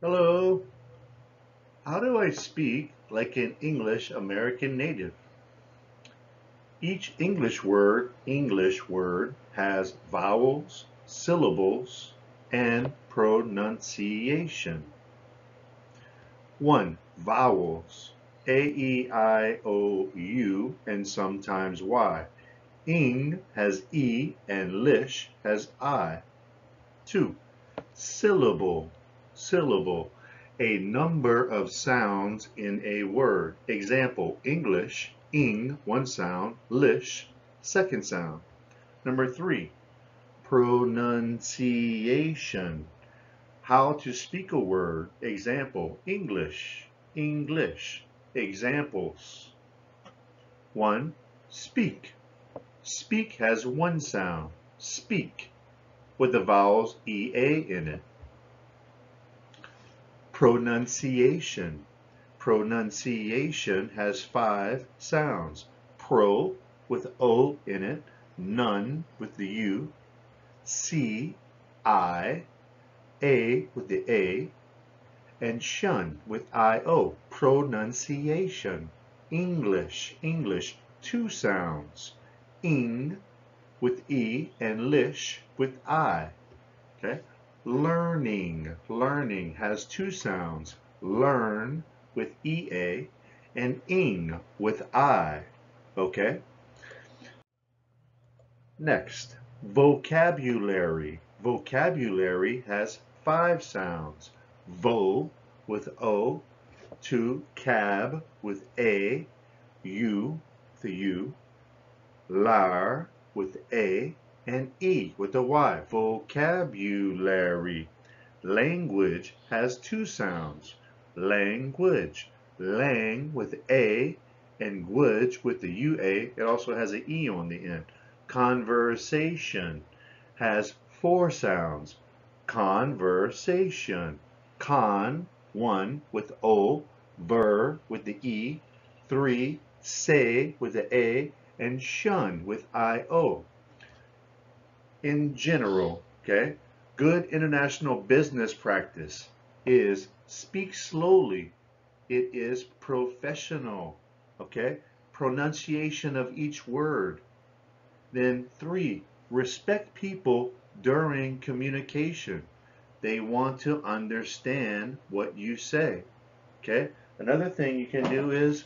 Hello. How do I speak like an English American native? Each English word has vowels, syllables, and pronunciation. 1. Vowels. A, E, I, O, U, and sometimes Y. Ing has E and lish has I. 2. Syllable, syllable, a number of sounds in a word. Example, English, ing, one sound, lish, second sound. Number 3, pronunciation, how to speak a word. Example, English, English. Examples. 1. Speak. Speak has one sound, speak, with the vowels EA in it. Pronunciation. Pronunciation has 5 sounds. Pro with O in it, none with the U, C, I, A with the A, and shun with I-O. Pronunciation. English, English, 2 sounds. Ing with E and lish with I. Okay? Learning, learning has 2 sounds. Learn with EA and ing with I. Okay? Next, vocabulary. Vocabulary has 5 sounds. Vo with O, 2 cab with A, U with a U, lar with A, and E with a Y. Vocabulary. Language has 2 sounds. Language. Lang with A and guage with the UA. It also has an E on the end. Conversation has 4 sounds. Conversation. Con, 1 with O, ver with the E, 3, say with the A, and shun with I-O. In general, okay, good international business practice is speak slowly. It is professional, okay? Pronunciation of each word. Then 3, respect people during communication. They want to understand what you say, okay? Another thing you can do is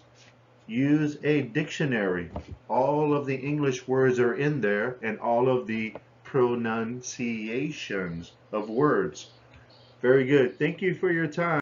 use a dictionary. All of the English words are in there and all of the pronunciations of words. Very good. Thank you for your time.